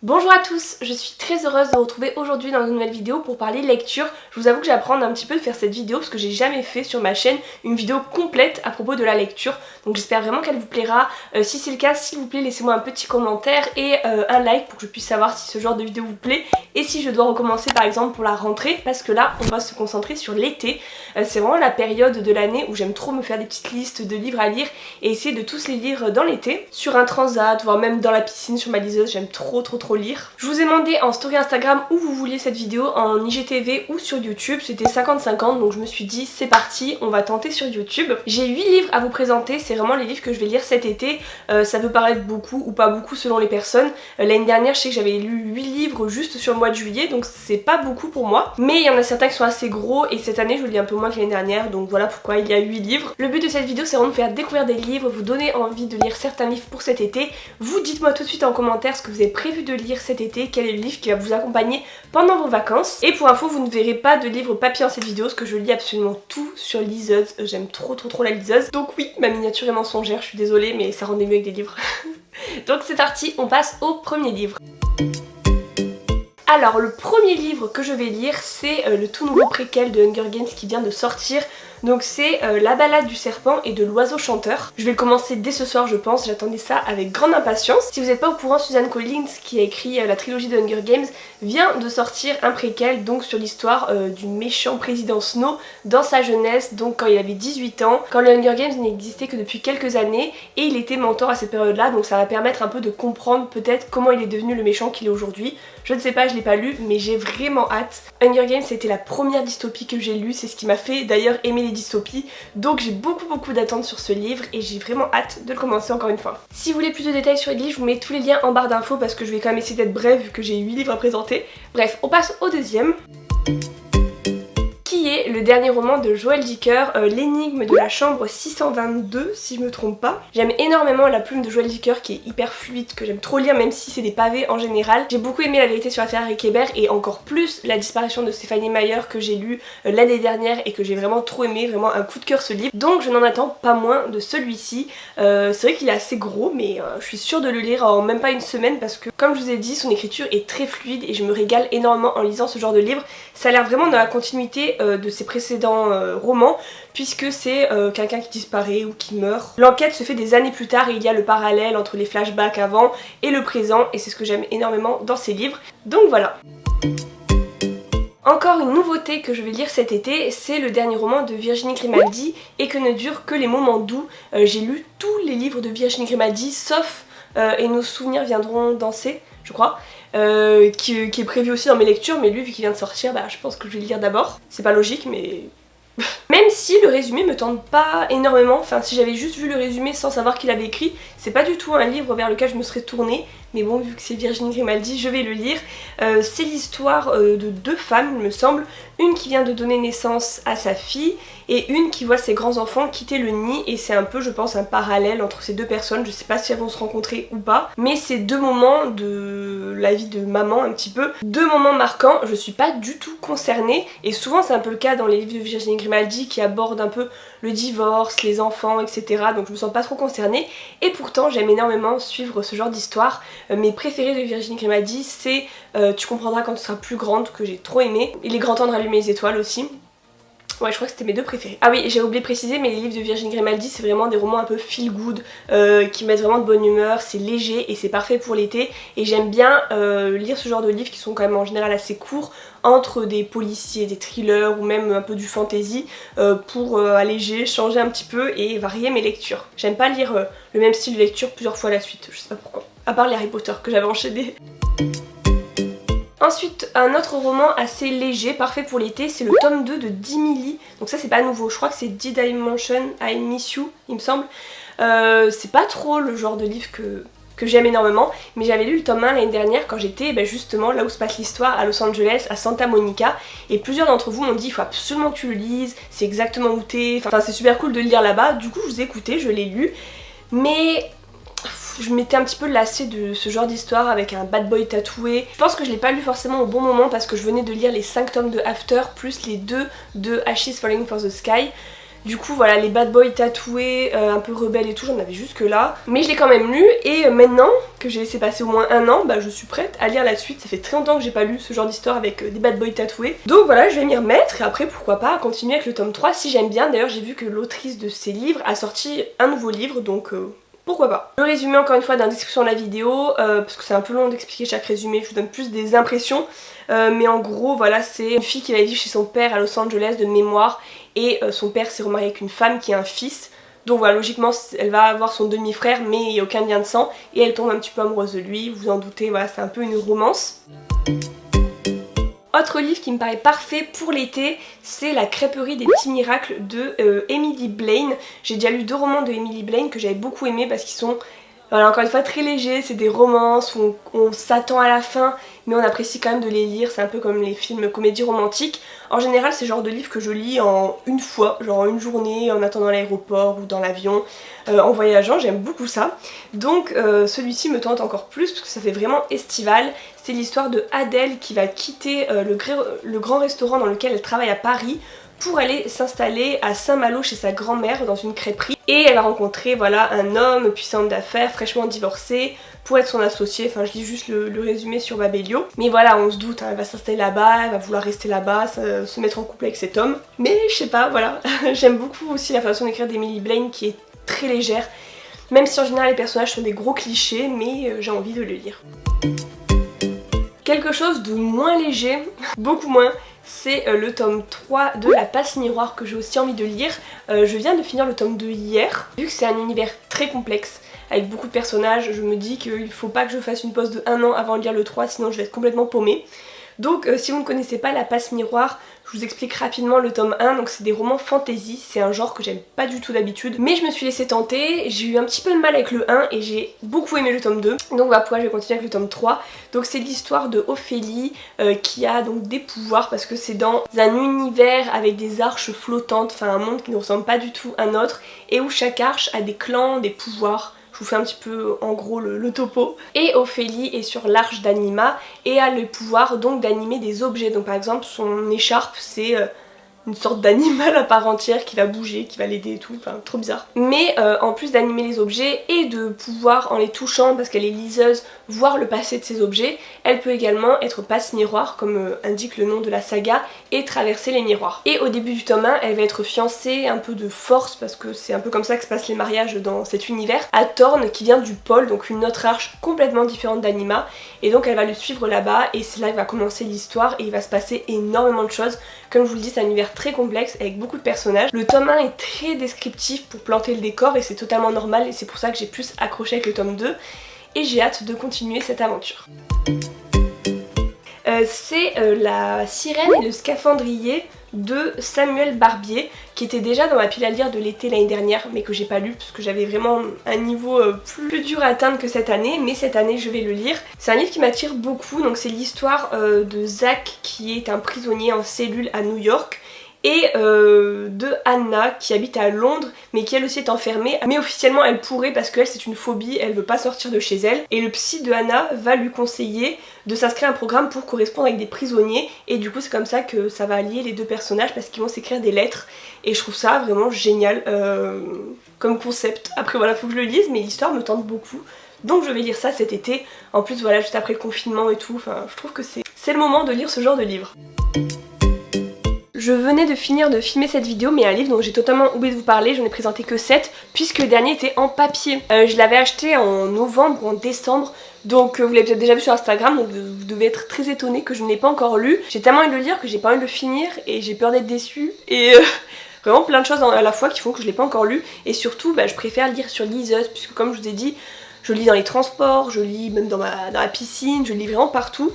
Bonjour à tous, je suis très heureuse de vous retrouver aujourd'hui dans une nouvelle vidéo pour parler lecture. Je vous avoue que j'apprends un petit peu de faire cette vidéo parce que j'ai jamais fait sur ma chaîne une vidéo complète à propos de la lecture. Donc j'espère vraiment qu'elle vous plaira. Si c'est le cas, s'il vous plaît, laissez-moi un petit commentaire et un like pour que je puisse savoir si ce genre de vidéo vous plaît et si je dois recommencer par exemple pour la rentrée, parce que là on va se concentrer sur l'été. C'est vraiment la période de l'année où j'aime trop me faire des petites listes de livres à lire et essayer de tous les lire dans l'été. Sur un transat, voire même dans la piscine sur ma liseuse, j'aime trop lire. Je vous ai demandé en story Instagram où vous vouliez cette vidéo, en IGTV ou sur YouTube, c'était 50-50, donc je me suis dit c'est parti, on va tenter sur YouTube. J'ai 8 livres à vous présenter, c'est vraiment les livres que je vais lire cet été. Ça peut paraître beaucoup ou pas beaucoup selon les personnes. L'année dernière je sais que j'avais lu 8 livres juste sur le mois de juillet, donc c'est pas beaucoup pour moi. Mais il y en a certains qui sont assez gros et cette année je lis un peu moins que l'année dernière, donc voilà pourquoi il y a 8 livres. Le but de cette vidéo c'est vraiment de vous faire découvrir des livres, vous donner envie de lire certains livres pour cet été. Vous dites-moi tout de suite en commentaire ce que vous avez prévu de lire cet été, quel est le livre qui va vous accompagner pendant vos vacances. Et pour info, vous ne verrez pas de livre papier dans cette vidéo parce que je lis absolument tout sur liseuse. J'aime trop la liseuse. Donc oui, ma miniature est mensongère, je suis désolée mais ça rendait mieux avec des livres. Donc c'est parti, on passe au premier livre. Alors le premier livre que je vais lire c'est le tout nouveau préquel de Hunger Games qui vient de sortir. Donc c'est La balade du serpent et de l'oiseau chanteur. Je vais le commencer dès ce soir je pense, j'attendais ça avec grande impatience. Si vous n'êtes pas au courant, Suzanne Collins qui a écrit la trilogie de Hunger Games vient de sortir un préquel donc sur l'histoire du méchant président Snow dans sa jeunesse, donc quand il avait 18 ans, quand le Hunger Games n'existait que depuis quelques années et il était mentor à cette période là, donc ça va permettre un peu de comprendre peut-être comment il est devenu le méchant qu'il est aujourd'hui. Je ne sais pas, je l'ai pas lu mais j'ai vraiment hâte. Hunger Games c'était la première dystopie que j'ai lue, c'est ce qui m'a fait d'ailleurs aimer les dystopies, donc j'ai beaucoup d'attentes sur ce livre et j'ai vraiment hâte de le commencer encore une fois. Si vous voulez plus de détails sur les livres, je vous mets tous les liens en barre d'infos parce que je vais quand même essayer d'être brève vu que j'ai 8 livres à présenter. Bref, on passe au deuxième. Qui est le dernier roman de Joël Dicker, L'énigme de la chambre 622 si je me trompe pas. J'aime énormément la plume de Joël Dicker qui est hyper fluide, que j'aime trop lire même si c'est des pavés en général. J'ai beaucoup aimé La vérité sur l'affaire Harry Kéber et encore plus La disparition de Stéphanie Meyer que j'ai lu l'année dernière et que j'ai vraiment trop aimé, vraiment un coup de cœur ce livre. Donc je n'en attends pas moins de celui-ci. C'est vrai qu'il est assez gros mais je suis sûre de le lire en même pas une semaine parce que comme je vous ai dit son écriture est très fluide et je me régale énormément en lisant ce genre de livre. Ça a l'air vraiment dans la continuité de ses précédents romans puisque c'est quelqu'un qui disparaît ou qui meurt. L'enquête se fait des années plus tard et il y a le parallèle entre les flashbacks avant et le présent et c'est ce que j'aime énormément dans ces livres. Donc voilà. Encore une nouveauté que je vais lire cet été, c'est le dernier roman de Virginie Grimaldi, Et que ne durent que les moments doux. J'ai lu tous les livres de Virginie Grimaldi sauf Et nos souvenirs viendront danser, je crois. Qui est prévu aussi dans mes lectures, mais lui vu qu'il vient de sortir, bah je pense que je vais le lire d'abord. C'est pas logique mais... Même si le résumé me tente pas énormément, enfin si j'avais juste vu le résumé sans savoir qu'il avait écrit, c'est pas du tout un livre vers lequel je me serais tournée, mais bon vu que c'est Virginie Grimaldi, je vais le lire. C'est l'histoire de deux femmes il me semble, une qui vient de donner naissance à sa fille et une qui voit ses grands enfants quitter le nid et c'est un peu je pense un parallèle entre ces deux personnes, je sais pas si elles vont se rencontrer ou pas, mais c'est deux moments de la vie de maman un petit peu, deux moments marquants, je suis pas du tout concernée et souvent c'est un peu le cas dans les livres de Virginie Grimaldi qui abordent un peu le divorce, les enfants etc, donc je me sens pas trop concernée et pourtant j'aime énormément suivre ce genre d'histoire. Mes préférés de Virginie Grimaldi c'est Tu comprendras quand tu seras plus grande que j'ai trop aimé, Il est grand temps de rallumer les étoiles aussi. Ouais je crois que c'était mes deux préférés. Ah oui j'ai oublié de préciser mais les livres de Virginie Grimaldi c'est vraiment des romans un peu feel good qui mettent vraiment de bonne humeur, c'est léger et c'est parfait pour l'été et j'aime bien lire ce genre de livres qui sont quand même en général assez courts entre des policiers, des thrillers ou même un peu du fantasy pour alléger, changer un petit peu et varier mes lectures. J'aime pas lire le même style de lecture plusieurs fois à la suite, je sais pas pourquoi. À part les Harry Potter que j'avais enchaîné. Ensuite, un autre roman assez léger, parfait pour l'été, c'est le tome 2 de Dimili. Donc ça c'est pas nouveau, je crois que c'est Did I Mention I Miss You, il me semble. C'est pas trop le genre de livre que j'aime énormément, mais j'avais lu le tome 1 l'année dernière quand j'étais justement là où se passe l'histoire à Los Angeles, à Santa Monica, et plusieurs d'entre vous m'ont dit il faut absolument que tu le lises, c'est exactement où t'es, enfin c'est super cool de le lire là-bas, du coup je vous ai écouté, je l'ai lu, mais... je m'étais un petit peu lassée de ce genre d'histoire avec un bad boy tatoué. Je pense que je l'ai pas lu forcément au bon moment parce que je venais de lire les 5 tomes de After plus les 2 de Ashes Falling for the Sky. Du coup voilà, les bad boys tatoués, un peu rebelles et tout, j'en avais jusque là. Mais je l'ai quand même lu et maintenant que j'ai laissé passer au moins un an, bah je suis prête à lire la suite. Ça fait très longtemps que j'ai pas lu ce genre d'histoire avec des bad boys tatoués. Donc voilà, je vais m'y remettre et après pourquoi pas continuer avec le tome 3 si j'aime bien. D'ailleurs j'ai vu que l'autrice de ces livres a sorti un nouveau livre, donc pourquoi pas. Le résumé encore une fois dans la description de la vidéo, parce que c'est un peu long d'expliquer chaque résumé, je vous donne plus des impressions. Mais en gros voilà, c'est une fille qui va vivre chez son père à Los Angeles de mémoire et son père s'est remarié avec une femme qui a un fils. Donc voilà, logiquement elle va avoir son demi-frère mais il n'y a aucun lien de sang et elle tombe un petit peu amoureuse de lui, vous en doutez, voilà, c'est un peu une romance. Autre livre qui me paraît parfait pour l'été, c'est La crêperie des petits miracles de Emily Blaine. J'ai déjà lu 2 romans de Emily Blaine que j'avais beaucoup aimé parce qu'ils sont, voilà, encore une fois très légers, c'est des romances où on s'attend à la fin mais on apprécie quand même de les lire, c'est un peu comme les films comédies romantiques. En général c'est le genre de livre que je lis en une fois, genre en une journée, en attendant l'aéroport ou dans l'avion, en voyageant, j'aime beaucoup ça. Donc celui-ci me tente encore plus parce que ça fait vraiment estival. C'est l'histoire de Adèle qui va quitter le grand restaurant dans lequel elle travaille à Paris pour aller s'installer à Saint-Malo chez sa grand-mère dans une crêperie. Et elle va rencontrer voilà, un homme puissant homme d'affaires, fraîchement divorcé, pour être son associé. Enfin je lis juste le résumé sur Babelio. Mais voilà, on se doute, hein, elle va s'installer là-bas, elle va vouloir rester là-bas, se mettre en couple avec cet homme. Mais je sais pas, voilà, j'aime beaucoup aussi la façon d'écrire d'Emily Blaine qui est très légère. Même si en général les personnages sont des gros clichés, mais j'ai envie de le lire. Quelque chose de moins léger, beaucoup moins, c'est le tome 3 de La Passe Miroir que j'ai aussi envie de lire. Je viens de finir le tome 2 hier. Vu que c'est un univers très complexe, avec beaucoup de personnages, je me dis qu'il faut pas que je fasse une pause de 1 an avant de lire le 3, sinon je vais être complètement paumée. Donc si vous ne connaissez pas La Passe Miroir, je vous explique rapidement le tome 1, donc c'est des romans fantasy, c'est un genre que j'aime pas du tout d'habitude, mais je me suis laissée tenter, j'ai eu un petit peu de mal avec le 1 et j'ai beaucoup aimé le tome 2, donc voilà pourquoi je vais continuer avec le tome 3. Donc c'est l'histoire de Ophélie qui a donc des pouvoirs parce que c'est dans un univers avec des arches flottantes, enfin un monde qui ne ressemble pas du tout à notre et où chaque arche a des clans, des pouvoirs. Je vous fais un petit peu en gros le topo. Et Ophélie est sur l'arche d'Anima et a le pouvoir donc d'animer des objets. Donc par exemple son écharpe c'est une sorte d'animal à part entière qui va bouger, qui va l'aider et tout, enfin trop bizarre. Mais en plus d'animer les objets et de pouvoir en les touchant parce qu'elle est liseuse voir le passé de ces objets, elle peut également être passe-miroir comme indique le nom de la saga et traverser les miroirs. Et au début du tome 1 elle va être fiancée un peu de force parce que c'est un peu comme ça que se passent les mariages dans cet univers à Thorn qui vient du pôle, donc une autre arche complètement différente d'Anima, et donc elle va le suivre là-bas et c'est là que va commencer l'histoire et il va se passer énormément de choses. Comme je vous le dis, c'est un univers très complexe avec beaucoup de personnages. Le tome 1 est très descriptif pour planter le décor et c'est totalement normal et c'est pour ça que j'ai plus accroché avec le tome 2 et j'ai hâte de continuer cette aventure. C'est La Sirène et le Scaphandrier de Samuel Barbier qui était déjà dans ma pile à lire de l'été l'année dernière mais que j'ai pas lu parce que j'avais vraiment un niveau plus dur à atteindre que cette année, mais cette année je vais le lire. C'est un livre qui m'attire beaucoup, donc c'est l'histoire de Zach qui est un prisonnier en cellule à New York et de Anna qui habite à Londres mais qui elle aussi est enfermée, mais officiellement elle pourrait parce qu'elle c'est une phobie, elle veut pas sortir de chez elle et le psy de Anna va lui conseiller de s'inscrire à un programme pour correspondre avec des prisonniers et du coup c'est comme ça que ça va allier les deux personnages parce qu'ils vont s'écrire des lettres et je trouve ça vraiment génial comme concept. Après voilà, faut que je le lise mais l'histoire me tente beaucoup donc je vais lire ça cet été. En plus voilà, juste après le confinement et tout, enfin je trouve que c'est le moment de lire ce genre de livre. Je venais de finir de filmer cette vidéo mais un livre dont j'ai totalement oublié de vous parler, j'en ai présenté que 7 puisque le dernier était en papier. Je l'avais acheté en novembre ou en décembre, donc vous l'avez peut-être déjà vu sur Instagram, donc vous devez être très étonnés que je ne l'ai pas encore lu. J'ai tellement envie de le lire que j'ai pas envie de le finir et j'ai peur d'être déçue et vraiment plein de choses à la fois qui font que je l'ai pas encore lu et surtout je préfère lire sur liseuse puisque comme je vous ai dit, je lis dans les transports, je lis même dans la piscine, je lis vraiment partout.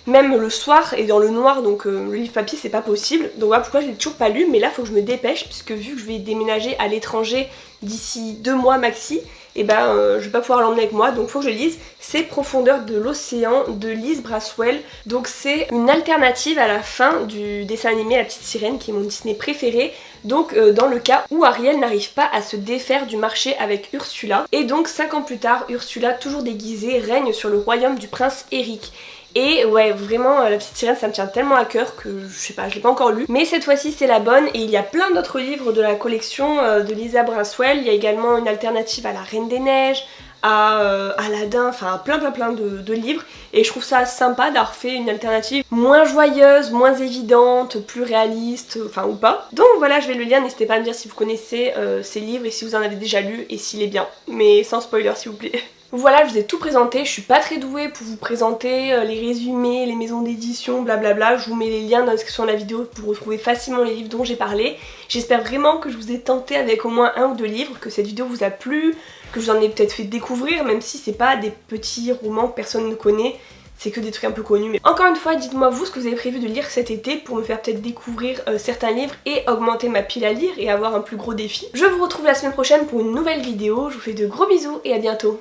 Même le soir et dans le noir, donc le livre papier c'est pas possible. Donc voilà pourquoi je l'ai toujours pas lu, mais là faut que je me dépêche puisque vu que je vais déménager à l'étranger d'ici 2 mois maxi, et je vais pas pouvoir l'emmener avec moi, donc faut que je lise. C'est Profondeur de l'océan de Liz Braswell. Donc c'est une alternative à la fin du dessin animé La Petite Sirène qui est mon Disney préféré. Donc dans le cas où Ariel n'arrive pas à se défaire du marché avec Ursula. Et donc 5 ans plus tard, Ursula toujours déguisée règne sur le royaume du prince Eric. Et ouais, vraiment, La Petite Sirène, ça me tient tellement à cœur que je sais pas, je l'ai pas encore lu. Mais cette fois-ci, c'est la bonne. Et il y a plein d'autres livres de la collection de Lisa Braswell. Il y a également une alternative à La Reine des Neiges, à Aladdin, enfin plein de livres. Et je trouve ça sympa d'avoir fait une alternative moins joyeuse, moins évidente, plus réaliste, enfin ou pas. Donc voilà, je vais le lire, n'hésitez pas à me dire si vous connaissez ces livres et si vous en avez déjà lu et s'il est bien. Mais sans spoiler s'il vous plaît. Voilà, je vous ai tout présenté, je suis pas très douée pour vous présenter les résumés, les maisons d'édition, blablabla. Je vous mets les liens dans la description de la vidéo pour retrouver facilement les livres dont j'ai parlé. J'espère vraiment que je vous ai tenté avec au moins 1 ou 2 livres, que cette vidéo vous a plu, que je vous en ai peut-être fait découvrir, même si c'est pas des petits romans que personne ne connaît. C'est que des trucs un peu connus. Mais encore une fois, dites-moi vous ce que vous avez prévu de lire cet été pour me faire peut-être découvrir certains livres et augmenter ma pile à lire et avoir un plus gros défi. Je vous retrouve la semaine prochaine pour une nouvelle vidéo. Je vous fais de gros bisous et à bientôt.